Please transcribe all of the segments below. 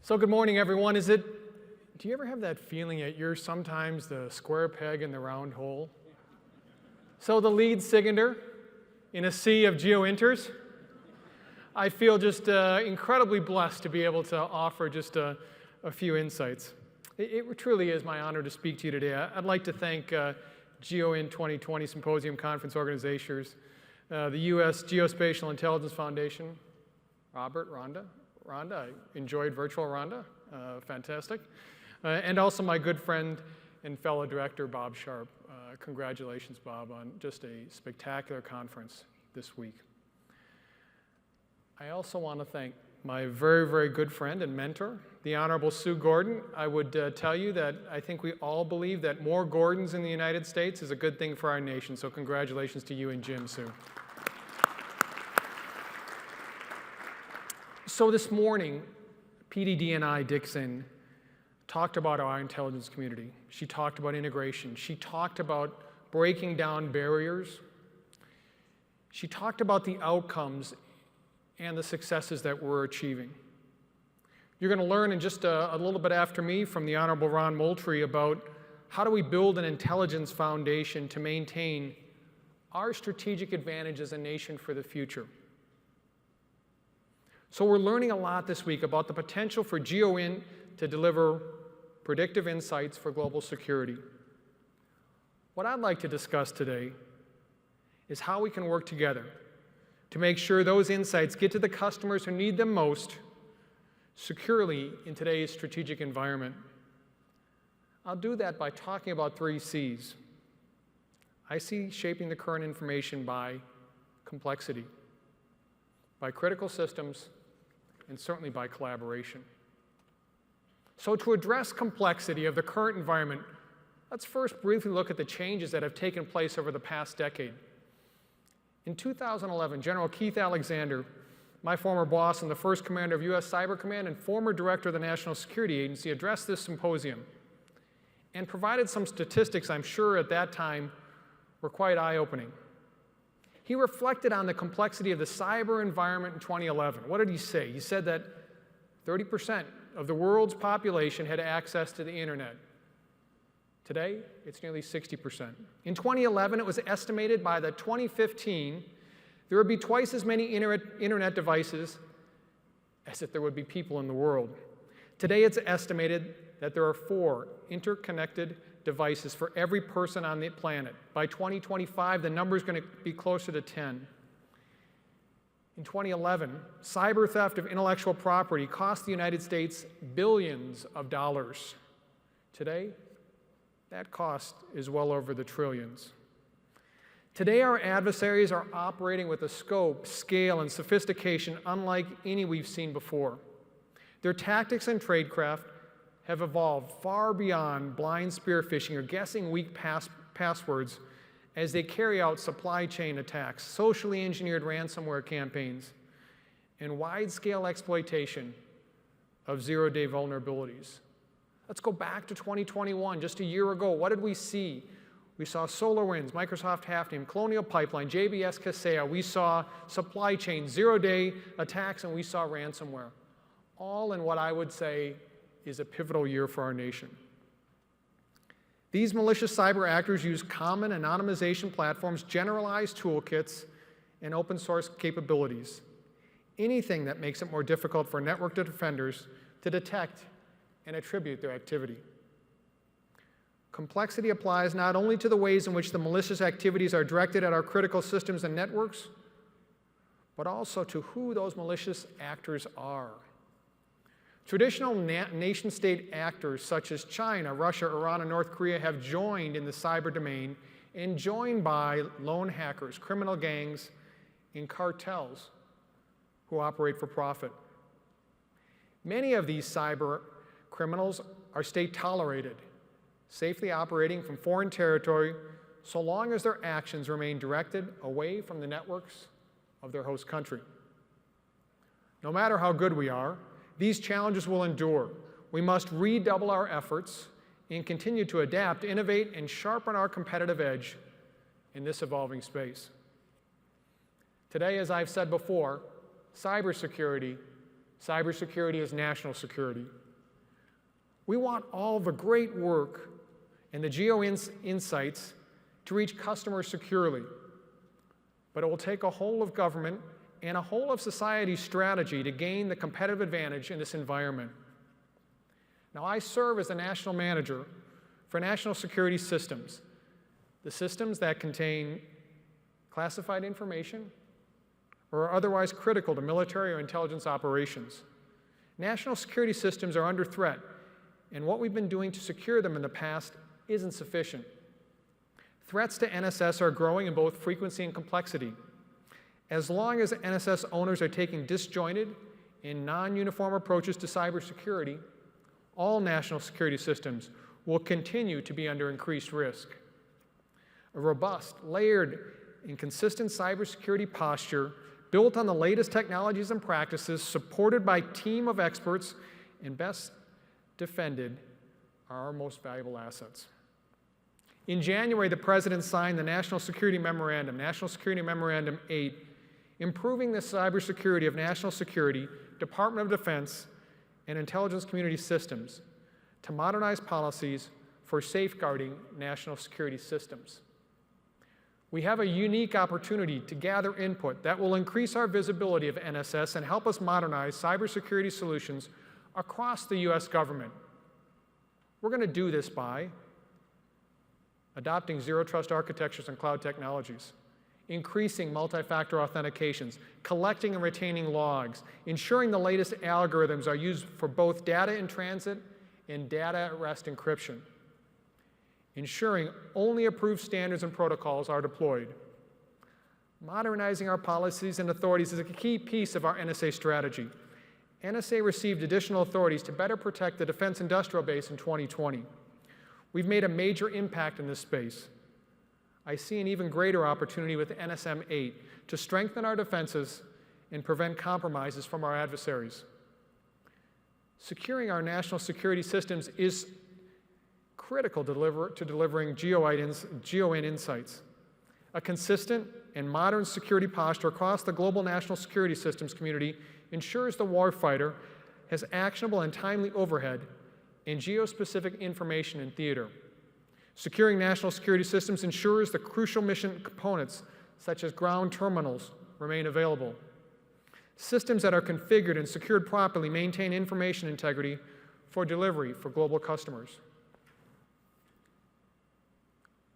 So good morning, everyone. Do you ever have that feeling that you're sometimes the square peg in the round hole? So the lead singer in a sea of GEOINTers, I feel just incredibly blessed to be able to offer just a few insights. It truly is my honor to speak to you today. I'd like to thank GEOINT 2020 Symposium Conference organizers, the U.S. Geospatial Intelligence Foundation, Robert, Rhonda, I enjoyed virtual Rhonda, fantastic. And also my good friend and fellow director, Bob Sharp. Congratulations, Bob, on just a spectacular conference this week. I also want to thank my very, very good friend and mentor, the Honorable Sue Gordon. I would tell you that I think we all believe that more Gordons in the United States is a good thing for our nation, so congratulations to you and Jim, Sue. So this morning, PDD&I Dixon talked about our intelligence community. She talked about integration. She talked about breaking down barriers. She talked about the outcomes and the successes that we're achieving. You're going to learn in just a little bit after me from the Honorable Ron Moultrie about how do we build an intelligence foundation to maintain our strategic advantage as a nation for the future. So we're learning a lot this week about the potential for GEOINT to deliver predictive insights for global security. What I'd like to discuss today is how we can work together to make sure those insights get to the customers who need them most securely in today's strategic environment. I'll do that by talking about 3 C's. I see shaping the current information by complexity, by critical systems, and certainly by collaboration. So to address complexity of the current environment, let's first briefly look at the changes that have taken place over the past decade. In 2011, General Keith Alexander, my former boss and the first commander of USCYBERCOM and former director of the National Security Agency, addressed this symposium and provided some statistics I'm sure at that time were quite eye-opening. He reflected on the complexity of the cyber environment in 2011. What did he say? He said that 30% of the world's population had access to the internet. Today, it's nearly 60%. In 2011, it was estimated by the 2015 there would be twice as many internet devices as if there would be people in the world. Today, it's estimated that there are 4 interconnected devices for every person on the planet. By 2025, the number is going to be closer to 10. In 2011, cyber theft of intellectual property cost the United States billions of dollars. Today, that cost is well over the trillions. Today, our adversaries are operating with a scope, scale, and sophistication unlike any we've seen before. Their tactics and tradecraft have evolved far beyond blind spear phishing or guessing weak passwords as they carry out supply chain attacks, socially engineered ransomware campaigns, and wide-scale exploitation of zero-day vulnerabilities. Let's go back to 2021, just a year ago. What did we see? We saw SolarWinds, Microsoft Hafnium, Colonial Pipeline, JBS Kaseya. We saw supply chain, zero-day attacks, and we saw ransomware. All in what I would say is a pivotal year for our nation. These malicious cyber actors use common anonymization platforms, generalized toolkits, and open source capabilities. Anything that makes it more difficult for network defenders to detect and attribute their activity. Complexity applies not only to the ways in which the malicious activities are directed at our critical systems and networks, but also to who those malicious actors are. Traditional nation-state actors such as China, Russia, Iran, and North Korea have joined in the cyber domain and joined by lone hackers, criminal gangs, and cartels who operate for profit. Many of these cyber criminals are state-tolerated, safely operating from foreign territory so long as their actions remain directed away from the networks of their host country. No matter how good we are, these challenges will endure. We must redouble our efforts and continue to adapt, innovate, and sharpen our competitive edge in this evolving space. Today, as I've said before, cybersecurity Cybersecurity is national security. We want all the great work and the GeoInsights to reach customers securely. But it will take a whole of government and a whole of society strategy to gain the competitive advantage in this environment. Now, I serve as the national manager for national security systems, the systems that contain classified information or are otherwise critical to military or intelligence operations. National security systems are under threat, and what we've been doing to secure them in the past isn't sufficient. Threats to NSS are growing in both frequency and complexity. As long as NSS owners are taking disjointed and non-uniform approaches to cybersecurity, all national security systems will continue to be under increased risk. A robust, layered, and consistent cybersecurity posture built on the latest technologies and practices, supported by a team of experts, and best defended are our most valuable assets. In January, the President signed the National Security Memorandum, National Security Memorandum 8, improving the cybersecurity of national security, Department of Defense, and intelligence community systems to modernize policies for safeguarding national security systems. We have a unique opportunity to gather input that will increase our visibility of NSS and help us modernize cybersecurity solutions across the US government. We're going to do this by adopting zero-trust architectures and cloud technologies, increasing multi-factor authentications, collecting and retaining logs, ensuring the latest algorithms are used for both data in transit and data at rest encryption, ensuring only approved standards and protocols are deployed. Modernizing our policies and authorities is a key piece of our NSA strategy. NSA received additional authorities to better protect the defense industrial base in 2020. We've made a major impact in this space. I see an even greater opportunity with NSM 8 to strengthen our defenses and prevent compromises from our adversaries. Securing our national security systems is critical to delivering GeoINT insights. A consistent and modern security posture across the global national security systems community ensures the warfighter has actionable and timely overhead and geospecific information in theater. Securing national security systems ensures the crucial mission components, such as ground terminals, remain available. Systems that are configured and secured properly maintain information integrity for delivery for global customers.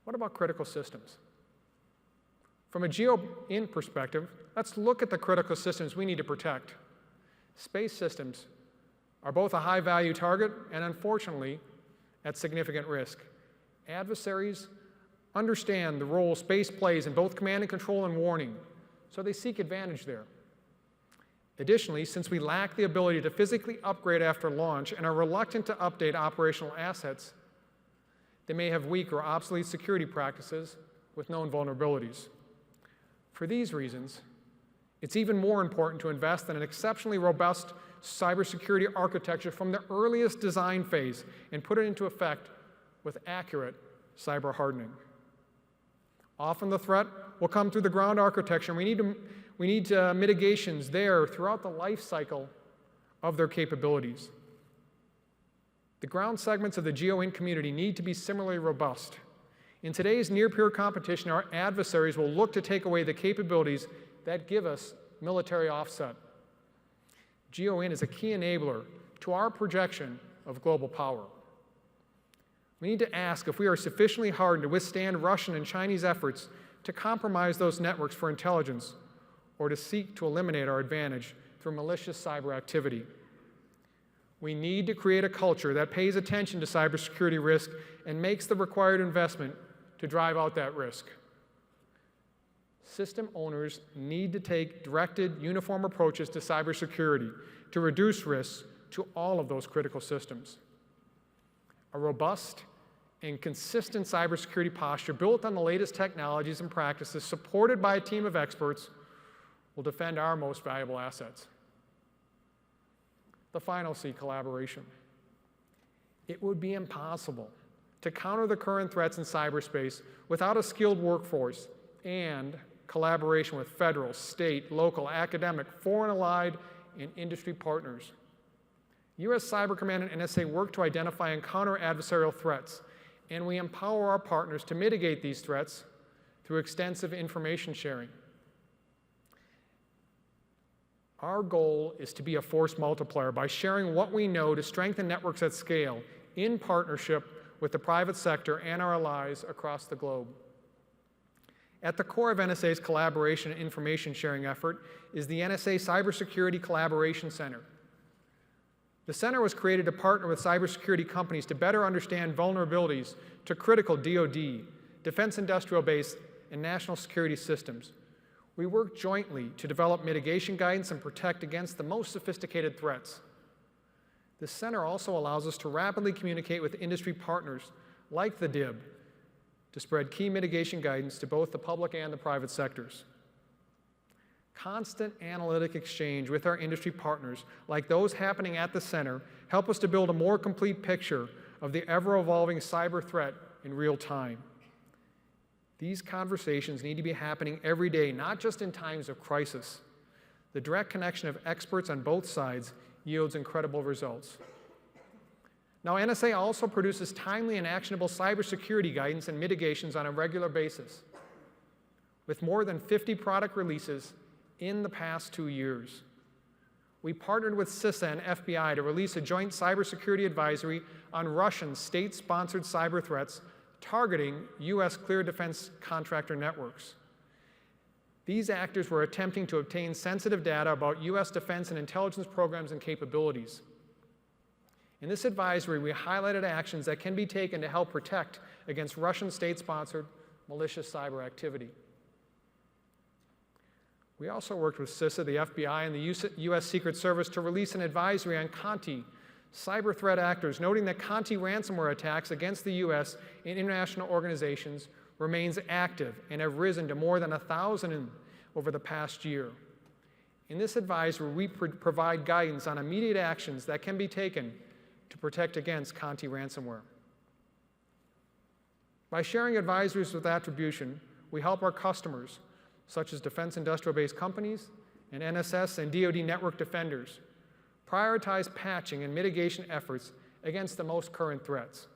What about critical systems? From a GeoINT perspective, let's look at the critical systems we need to protect. Space systems are both a high-value target and, unfortunately, at significant risk. Adversaries understand the role space plays in both command and control and warning, so they seek advantage there. Additionally, since we lack the ability to physically upgrade after launch and are reluctant to update operational assets, they may have weak or obsolete security practices with known vulnerabilities. For these reasons, it's even more important to invest in an exceptionally robust cybersecurity architecture from the earliest design phase and put it into effect with accurate cyber hardening. Often the threat will come through the ground architecture, and we need mitigations there throughout the life cycle of their capabilities. The ground segments of the GeoINT community need to be similarly robust. In today's near-peer competition, our adversaries will look to take away the capabilities that give us military offset. GeoINT is a key enabler to our projection of global power. We need to ask if we are sufficiently hardened to withstand Russian and Chinese efforts to compromise those networks for intelligence or to seek to eliminate our advantage through malicious cyber activity. We need to create a culture that pays attention to cybersecurity risk and makes the required investment to drive out that risk. System owners need to take directed, uniform approaches to cybersecurity to reduce risks to all of those critical systems. A robust and consistent cybersecurity posture built on the latest technologies and practices, supported by a team of experts, will defend our most valuable assets. The final C, collaboration. It would be impossible to counter the current threats in cyberspace without a skilled workforce and collaboration with federal, state, local, academic, foreign allied, and industry partners. US Cyber Command and NSA work to identify and counter adversarial threats, and we empower our partners to mitigate these threats through extensive information sharing. Our goal is to be a force multiplier by sharing what we know to strengthen networks at scale in partnership with the private sector and our allies across the globe. At the core of NSA's collaboration and information sharing effort is the NSA Cybersecurity Collaboration Center. The center was created to partner with cybersecurity companies to better understand vulnerabilities to critical DoD, defense industrial base, and national security systems. We work jointly to develop mitigation guidance and protect against the most sophisticated threats. The center also allows us to rapidly communicate with industry partners like the DIB to spread key mitigation guidance to both the public and the private sectors. Constant analytic exchange with our industry partners, like those happening at the center, help us to build a more complete picture of the ever-evolving cyber threat in real time. These conversations need to be happening every day, not just in times of crisis. The direct connection of experts on both sides yields incredible results. Now, NSA also produces timely and actionable cybersecurity guidance and mitigations on a regular basis, with more than 50 product releases in the past 2 years. We partnered with CISA and FBI to release a joint cybersecurity advisory on Russian state-sponsored cyber threats targeting U.S. clear defense contractor networks. These actors were attempting to obtain sensitive data about U.S. defense and intelligence programs and capabilities. In this advisory, we highlighted actions that can be taken to help protect against Russian state-sponsored malicious cyber activity. We also worked with CISA, the FBI, and the U.S. Secret Service to release an advisory on Conti, cyber threat actors, noting that Conti ransomware attacks against the U.S. and international organizations remains active and have risen to more than 1,000 over the past year. In this advisory, we provide guidance on immediate actions that can be taken to protect against Conti ransomware. By sharing advisories with attribution, we help our customers, such as defense industrial base companies and NSS and DoD network defenders, prioritize patching and mitigation efforts against the most current threats.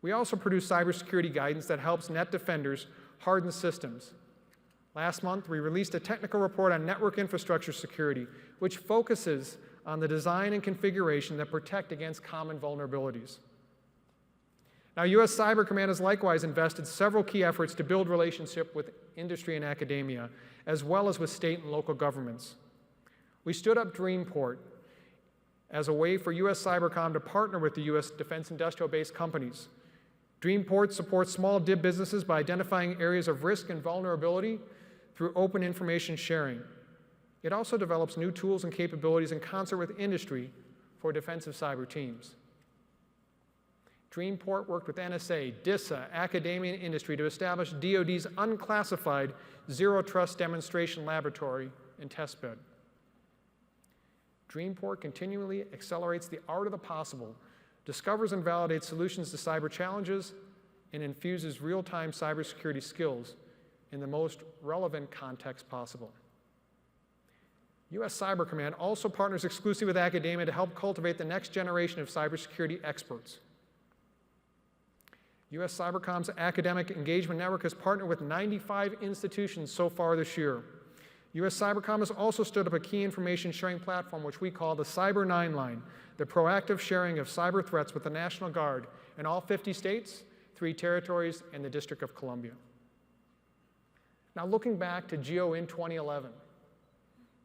We also produce cybersecurity guidance that helps net defenders harden systems. Last month, we released a technical report on network infrastructure security, which focuses on the design and configuration that protect against common vulnerabilities. Now, US Cyber Command has likewise invested several key efforts to build relationship with industry and academia, as well as with state and local governments. We stood up Dreamport as a way for US Cybercom to partner with the US defense industrial base companies. Dreamport supports small DIB businesses by identifying areas of risk and vulnerability through open information sharing. It also develops new tools and capabilities in concert with industry for defensive cyber teams. Dreamport worked with NSA, DISA, academia, and industry to establish DoD's unclassified Zero Trust Demonstration Laboratory and Testbed. Dreamport continually accelerates the art of the possible, discovers and validates solutions to cyber challenges, and infuses real-time cybersecurity skills in the most relevant context possible. US Cyber Command also partners exclusively with academia to help cultivate the next generation of cybersecurity experts. US Cybercom's academic engagement network has partnered with 95 institutions so far this year. US Cybercom has also stood up a key information sharing platform, which we call the Cyber 9 Line, the proactive sharing of cyber threats with the National Guard in all 50 states, 3 territories, and the District of Columbia. Now, looking back to GEOINT 2011,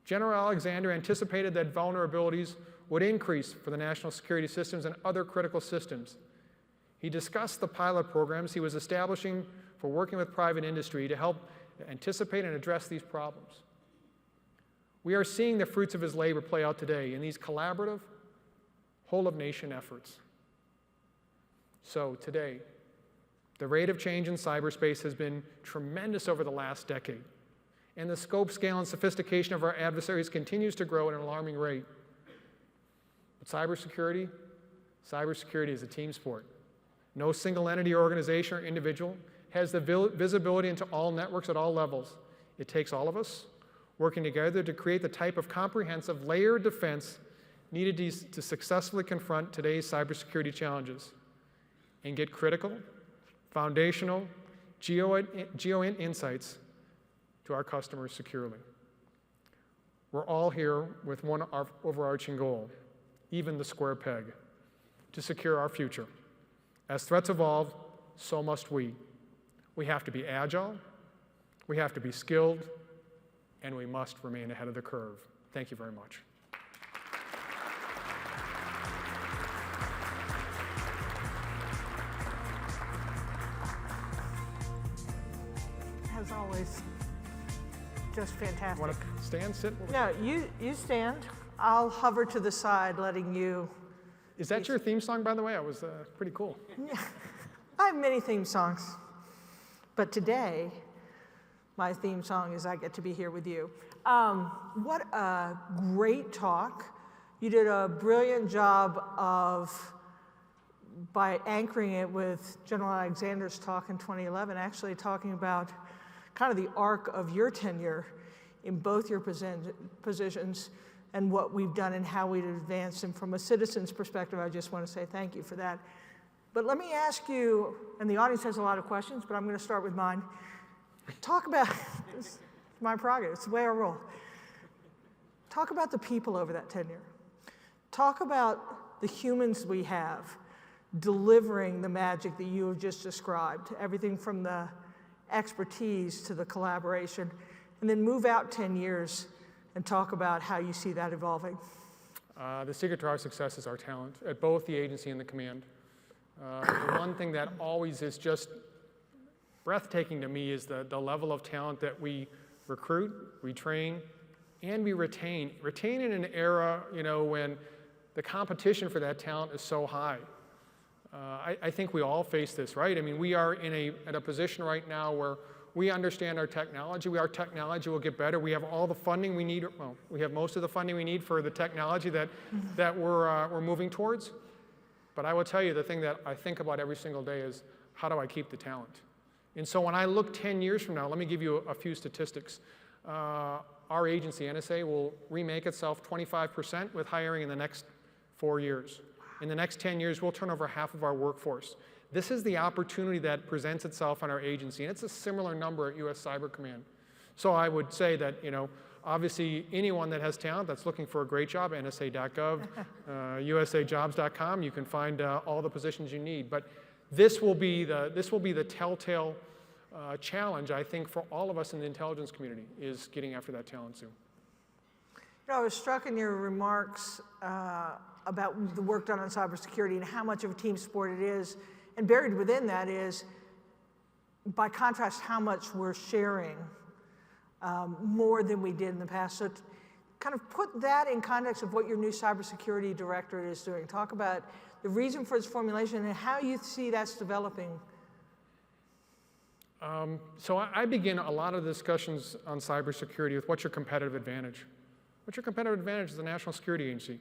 General Alexander anticipated that vulnerabilities would increase for the national security systems and other critical systems. He discussed the pilot programs he was establishing for working with private industry to help anticipate and address these problems. We are seeing the fruits of his labor play out today in these collaborative, whole-of-nation efforts. So today, the rate of change in cyberspace has been tremendous over the last decade, and the scope, scale, and sophistication of our adversaries continues to grow at an alarming rate. But cybersecurity is a team sport. No single entity, organization, or individual has the visibility into all networks at all levels. It takes all of us working together to create the type of comprehensive layered defense needed to successfully confront today's cybersecurity challenges and get critical, foundational, GEOINT insights to our customers securely. We're all here with one overarching goal, even the square peg, to secure our future. As threats evolve, so must we. We have to be agile, we have to be skilled, and we must remain ahead of the curve. Thank you very much. As always, just fantastic. Want to stand, sit? No, you stand. I'll hover to the side, letting you. Is that your theme song, by the way? It was pretty cool. I have many theme songs, but today, my theme song is I get to be here with you. What a great talk. You did a brilliant job by anchoring it with General Alexander's talk in 2011, actually talking about kind of the arc of your tenure in both your positions and what we've done and how we've advanced. And from a citizen's perspective, I just want to say thank you for that. But let me ask you, and the audience has a lot of questions, but I'm going to start with mine. Talk about, it's my prerogative, it's the way I roll. Talk about the people over that tenure. Talk about the humans we have delivering the magic that you have just described, everything from the expertise to the collaboration, and then move out 10 years and talk about how you see that evolving. The secret to our success is our talent at both the agency and the command. The one thing that always is just breathtaking to me is the level of talent that we recruit, we train, and we retain. Retain in an era, when the competition for that talent is so high. I think we all face this, right? I mean, we are at a position right now where we understand our technology. Our technology will get better. We have all the funding we need. Well, we have most of the funding we need for the technology that we're moving towards. But I will tell you, the thing that I think about every single day is, how do I keep the talent? And so when I look 10 years from now, let me give you a few statistics. Our agency, NSA, will remake itself 25% with hiring in the next 4 years. In the next 10 years, we'll turn over half of our workforce. This is the opportunity that presents itself in our agency, and it's a similar number at USCYBERCOM. So I would say that, obviously anyone that has talent that's looking for a great job, NSA.gov, USAjobs.com, you can find all the positions you need. But this will be the telltale challenge, I think, for all of us in the intelligence community, is getting after that talent soon. I was struck in your remarks about the work done on cybersecurity and how much of a team sport it is. And buried within that is, by contrast, how much we're sharing more than we did in the past. So kind of put that in context of what your new cybersecurity directorate is doing. Talk about the reason for its formulation and how you see that's developing. So I begin a lot of the discussions on cybersecurity with what's your competitive advantage? What's your competitive advantage as a national security agency?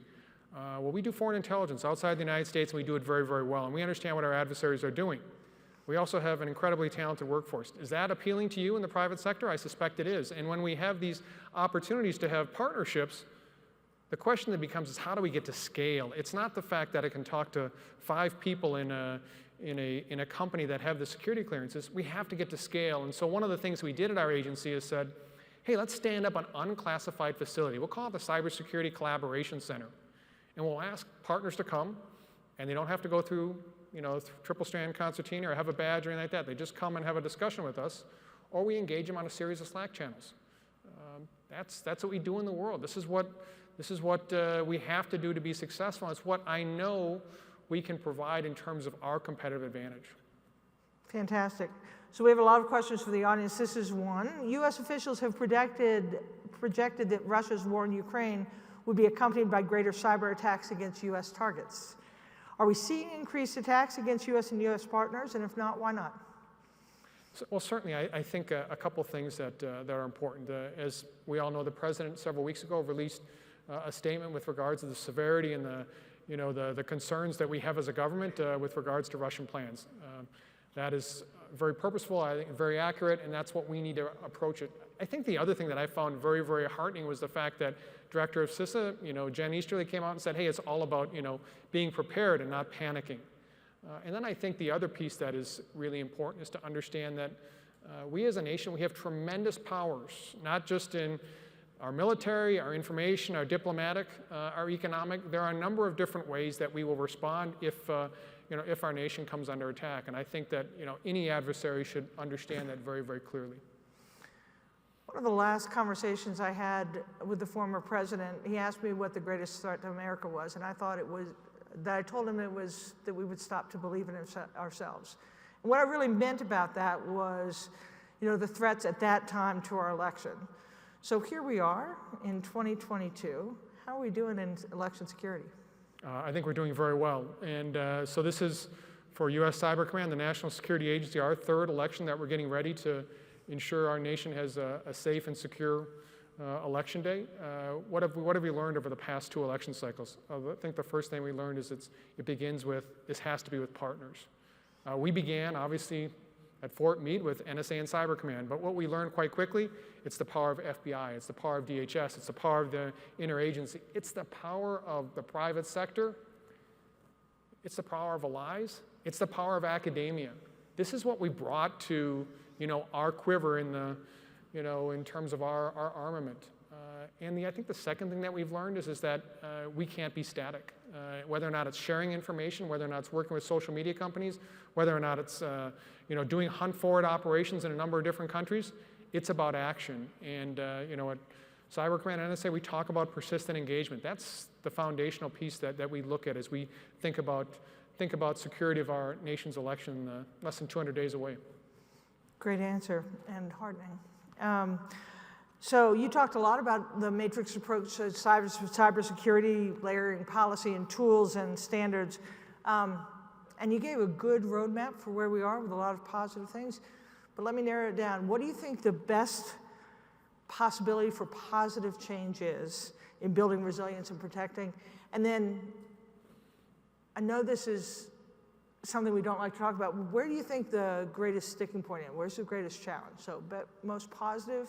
Well, we do foreign intelligence outside the United States, and we do it very, very well. And we understand what our adversaries are doing. We also have an incredibly talented workforce. Is that appealing to you in the private sector? I suspect it is. And when we have these opportunities to have partnerships, the question that becomes is, how do we get to scale? It's not the fact that I can talk to 5 people in a company that have the security clearances. We have to get to scale. And so one of the things we did at our agency is said, hey, let's stand up an unclassified facility. We'll call it the Cybersecurity Collaboration Center. And we'll ask partners to come, and they don't have to go through, triple-strand concertina or have a badge or anything like that. They just come and have a discussion with us, or we engage them on a series of Slack channels. That's what we do in the world. This is what we have to do to be successful. It's what I know we can provide in terms of our competitive advantage. Fantastic. So we have a lot of questions for the audience. This is one. U.S. officials have projected that Russia's war in Ukraine would be accompanied by greater cyber attacks against U.S. targets. Are we seeing increased attacks against U.S. and U.S. partners? And if not, why not? Well, certainly, I think a couple things that are important. As we all know, the president several weeks ago released a statement with regards to the severity and the concerns that we have as a government with regards to Russian plans. That is very purposeful, I think very accurate, and that's what we need to approach it I think the other thing that I found very, very heartening was the fact that Director of CISA, Jen Easterly, came out and said, hey, it's all about, being prepared and not panicking. And then I think the other piece that is really important is to understand that we as a nation, we have tremendous powers, not just in our military, our information, our diplomatic, our economic. There are a number of different ways that we will respond if our nation comes under attack. And I think that any adversary should understand that very, very clearly. One of the last conversations I had with the former president, he asked me what the greatest threat to America was, and I thought it was that I told him it was that we would stop to believe in ourselves. And what I really meant about that was, the threats at that time to our election. So here we are in 2022. How are we doing in election security? I think we're doing very well. And so this is, for USCYBERCOM, the National Security Agency, our third election that we're getting ready to ensure our nation has a safe and secure election day. What have we learned over the past 2 election cycles? I think the first thing we learned is it begins with, this has to be with partners. We began, obviously, at Fort Meade with NSA and Cyber Command, but what we learned quite quickly, it's the power of FBI, it's the power of DHS, it's the power of the interagency, it's the power of the private sector, it's the power of allies, it's the power of academia. This is what we brought to our quiver in the, in terms of our armament. And I think the second thing that we've learned is that we can't be static. Whether or not it's sharing information, whether or not it's working with social media companies, whether or not it's doing hunt forward operations in a number of different countries, it's about action. And at Cyber Command and NSA, we talk about persistent engagement. That's the foundational piece that we look at as we think about security of our nation's election less than 200 days away. Great answer, and heartening. So you talked a lot about the matrix approach to cybersecurity, layering policy and tools and standards, and you gave a good roadmap for where we are with a lot of positive things. But let me narrow it down. What do you think the best possibility for positive change is in building resilience and protecting? And then, I know this is something we don't like to talk about, but where do you think the greatest sticking point is? Where's the greatest challenge? So most positive,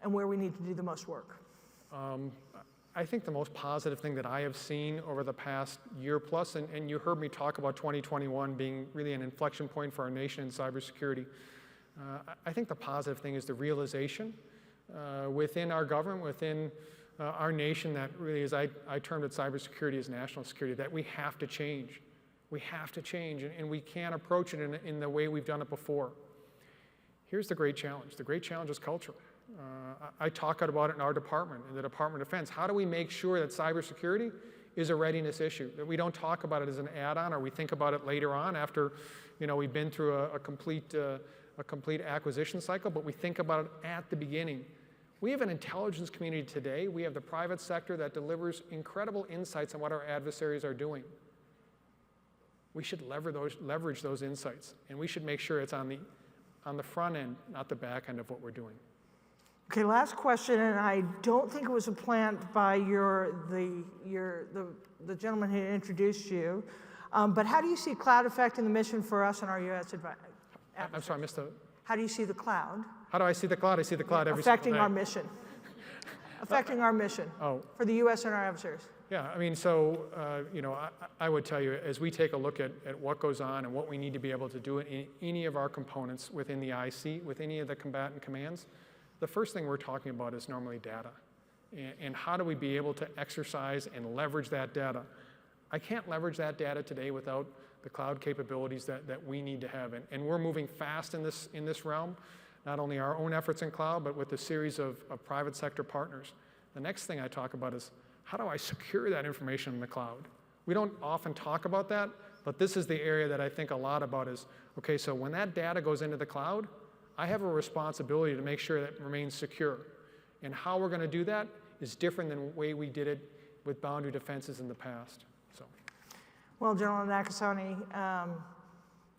and where we need to do the most work. I think the most positive thing that I have seen over the past year plus, and you heard me talk about 2021 being really an inflection point for our nation in cybersecurity. I think the positive thing is the realization within our government, within our nation, that really is, I termed it cybersecurity as national security, that we have to change. We have to change, and we can't approach it in the way we've done it before. Here's the great challenge. The great challenge is culture. I talk about it in our department, in the Department of Defense. How do we make sure that cybersecurity is a readiness issue, that we don't talk about it as an add-on, or we think about it later on after we've been through a complete acquisition cycle, but we think about it at the beginning. We have an intelligence community today. We have the private sector that delivers incredible insights on what our adversaries are doing. We should leverage those insights, and we should make sure it's on the front end, not the back end of what we're doing. Okay, last question, and I don't think it was a plant by the gentleman who introduced you, but how do you see cloud affecting the mission for us and our U.S. advisors? I'm sorry, I missed the... How do you see the cloud? How do I see the cloud? I see the cloud every affecting single day. our mission. Affecting our mission for the U.S. and our adversaries. Yeah, I mean, so, I would tell you, as we take a look at what goes on and what we need to be able to do in any of our components within the IC, with any of the combatant commands, the first thing we're talking about is normally data. And how do we be able to exercise and leverage that data? I can't leverage that data today without the cloud capabilities that we need to have. And we're moving fast in this realm, not only our own efforts in cloud, but with a series of private sector partners. The next thing I talk about is, how do I secure that information in the cloud? We don't often talk about that, but this is the area that I think a lot about is, okay, so when that data goes into the cloud, I have a responsibility to make sure that it remains secure. And how we're going to do that is different than the way we did it with boundary defenses in the past. So, well, General Nakasone,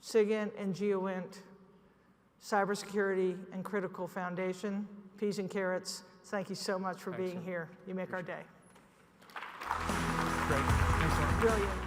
SIGINT and GEOINT, cybersecurity and critical foundation, peas and carrots, thank you so much for being here. You make our day. Great. Thanks, Lauren. Brilliant.